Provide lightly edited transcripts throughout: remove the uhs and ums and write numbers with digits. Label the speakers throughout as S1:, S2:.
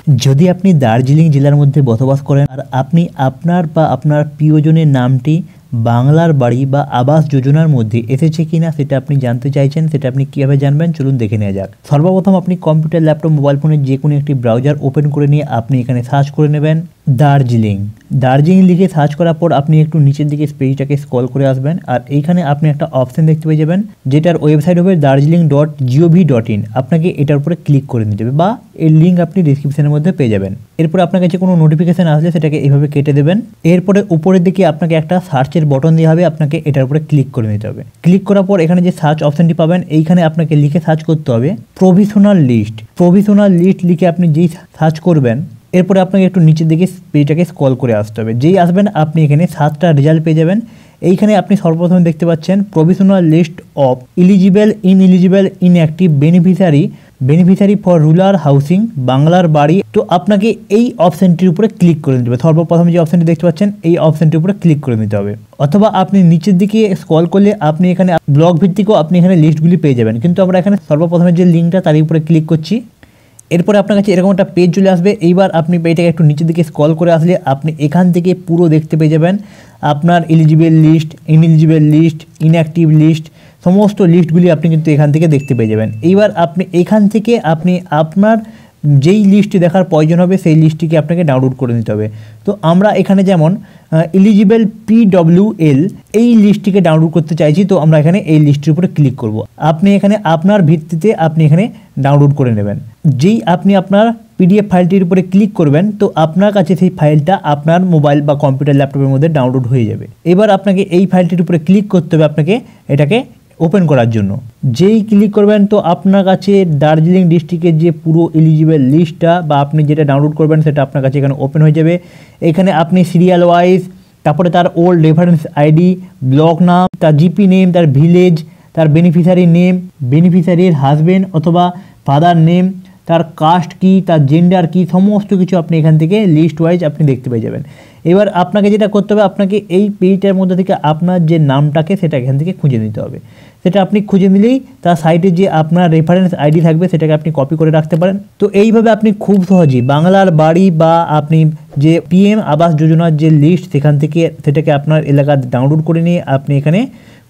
S1: যদি আপনি দার্জিলিং জেলার মধ্যে বসবাস করেন আর আপনি আপনার বা আপনার প্রিয়জনের নামটি বাংলার বাড়ি বা আবাস যোজনার মধ্যে এসেছে কিনা সেটা আপনি জানতে চাইছেন, সেটা আপনি কীভাবে জানবেন চলুন দেখে নেওয়া যাক। সর্বপ্রথম আপনি কম্পিউটার, ল্যাপটপ, মোবাইল ফোনের যে কোনো একটি ব্রাউজার ওপেন করে নিয়ে আপনি এখানে সার্চ করে নেবেন দার্জিলিং। দার্জিলিং লিখে সার্চ করার পর আপনি একটু নিচের দিকে পেজটাকে স্ক্রল করে আসবেন আর এইখানে আপনি একটা অপশন দেখতে পেয়ে যাবেন যেটার ওয়েবসাইট হবে darjeeling.gov.in। আপনাকে এটার উপরে ক্লিক করে নিতে হবে বা এর লিঙ্ক আপনি ডিসক্রিপশনের মধ্যে পেয়ে যাবেন। এরপর আপনার কাছে কোনো নোটিফিকেশন আসলে সেটাকে এইভাবে কেটে দেবেন। এরপরে উপরের দিকে আপনাকে একটা সার্চের বটন দেওয়া হবে, আপনাকে এটার উপরে ক্লিক করে নিতে হবে। ক্লিক করার পর এখানে যে সার্চ অপশনটি পাবেন এইখানে আপনাকে লিখে সার্চ করতে হবে প্রভিশনাল লিস্ট। প্রভিশনাল লিস্ট লিখে আপনি যেই সার্চ করবেন এরপরে আপনাকে একটু নিচের দিকে পেজটাকে স্ক্রল করে আসতে হবে। যেই আসবেন আপনি এখানে 7টা রেজাল্ট পেয়ে যাবেন। এইখানে আপনি সর্বপ্রথমে দেখতে পাচ্ছেন provisional list of eligible, ineligible, inactive beneficiary for rural housing, বাংলার বাড়ি। তো আপনাকে এই অপশানটির উপরে ক্লিক করে নিতে হবে। সর্বপ্রথম যে অপশানটি দেখতে পাচ্ছেন এই অপশানটির উপরে ক্লিক করে নিতে হবে, অথবা আপনি নিচের দিকে স্ক্রল করলে আপনি এখানে ব্লক ভিত্তিকও আপনি এখানে লিস্টগুলি পেয়ে যাবেন। কিন্তু আমরা এখানে সর্বপ্রথমে যে লিঙ্কটা তার উপরে ক্লিক করছি। এরপরে আপনার কাছে এরকম একটা পেজ চলে আসবে। এইবার আপনি পেজটাকে একটু নিচের দিকে স্ক্রল করে আসলে আপনি এখান থেকে পুরো দেখতে পেয়ে যাবেন আপনার eligible list, ineligible list, inactive list, সমস্ত লিস্টগুলি আপনি কিন্তু এখান থেকে দেখতে পেয়ে যাবেন। এইবার আপনি এখান থেকে আপনি আপনার যেই লিস্টটি দেখার প্রয়োজন হবে সেই লিস্টটিকে আপনাকে ডাউনলোড করে নিতে হবে। তো আমরা এখানে যেমন এলিজিবল PWL এই লিস্টটিকে ডাউনলোড করতে চাইছি, তো আমরা এখানে এই লিস্টের উপরে ক্লিক করব। আপনি এখানে আপনার ভিত্তিতে আপনি এখানে ডাউনলোড করে নেবেন। যেই আপনি আপনার PDF ফাইলটির উপরে ক্লিক করবেন তো আপনার কাছে সেই ফাইলটা আপনার মোবাইল বা কম্পিউটার, ল্যাপটপের মধ্যে ডাউনলোড হয়ে যাবে। এবার আপনাকে এই ফাইলটির উপরে ক্লিক করতে হবে আপনাকে এটাকে ওপেন করার জন্য। যেই ক্লিক করবেন তো আপনার কাছে দার্জিলিং ডিস্ট্রিক্টের যে পুরো এলিজিবল লিস্টটা বা আপনি যেটা ডাউনলোড করবেন সেটা আপনার কাছে এখানে ওপেন হয়ে যাবে। এখানে আপনি সিরিয়াল ওয়াইজ, তারপরে তার ওল্ড রেফারেন্স আইডি, ব্লক নাম, তার GP নেম, তার ভিলেজ, তার বেনিফিশিয়ারি নেম, বেনিফিশিয়ারির হাজব্যান্ড অথবা ফাদার নেম, তার কাস্ট কি, তার জেন্ডার কি, সমস্ত কিছু আপনি এখান থেকে লিস্ট ওয়াইজ আপনি দেখতে পেয়ে যাবেন। এবার আপনাকে যেটা করতে হবে আপনাকে এই পেজটার মধ্যে থেকে আপনার যে নামটাকে সেটা এখান থেকে খুঁজে নিতে হবে। সেটা আপনি খুঁজে নিলেই তার সাইটে যে আপনার রেফারেন্স আইডি থাকবে সেটাকে আপনি কপি করে রাখতে পারেন। তো এইভাবে আপনি খুব সহজেই বাংলার বাড়ি বা আপনি যে PM আবাস যোজনার যে লিস্ট সেখান থেকে সেটাকে আপনার এলাকার ডাউনলোড করে নিয়ে আপনি এখানে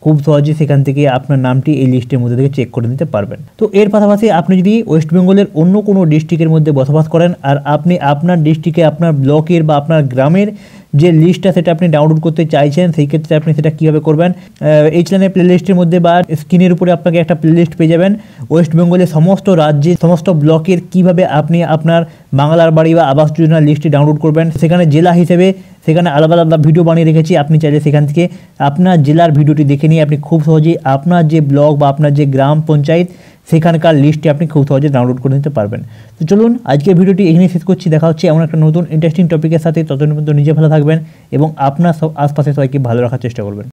S1: খুব সহজে সেখান থেকে আপনার নামটি এই লিস্টের মধ্যে থেকে চেক করে নিতে পারবেন। তো এর পাশাপাশি আপনি যদি ওয়েস্ট বেঙ্গলের অন্য কোনো ডিস্ট্রিক্টের মধ্যে বসবাস করেন আর আপনি আপনার ডিস্ট্রিক্টে আপনার ব্লকের বা আপনার গ্রামের যে লিস্টটা সেটা আপনি ডাউনলোড করতে চাইছেন, সেই ক্ষেত্রে আপনি সেটা কীভাবে করবেন এই চ্যানেলের প্লেলিস্টের মধ্যে বা স্ক্রিনের উপরে আপনাকে একটা প্লেলিস্ট পেয়ে যাবেন ওয়েস্ট বেঙ্গলের সমস্ত রাজ্যে সমস্ত ব্লকের কীভাবে আপনি আপনার বাংলার বাড়ি বা আবাস যোজনার লিস্টটি ডাউনলোড করবেন। সেখানে জেলা হিসেবে সেখানে আলাদা আলাদা ভিডিও বানিয়ে রেখেছি, আপনি চাইলে সেখান থেকে আপনার জেলার ভিডিওটি দেখে নিয়ে আপনি খুব সহজেই আপনার যে ব্লক বা আপনার যে গ্রাম পঞ্চায়েত সেখানকার লিস্টটি আপনি খুব সহজে ডাউনলোড করে নিতে পারবেন। তো চলুন আজকের ভিডিওটি এখানেই শেষ করছি। দেখা হচ্ছে এমন একটা নতুন ইন্টারেস্টিং টপিকের সাথে। ততদিন পর্যন্ত নিজে ভালো থাকবেন এবং আপনার আশপাশে সবাইকে ভালো রাখার চেষ্টা করবেন।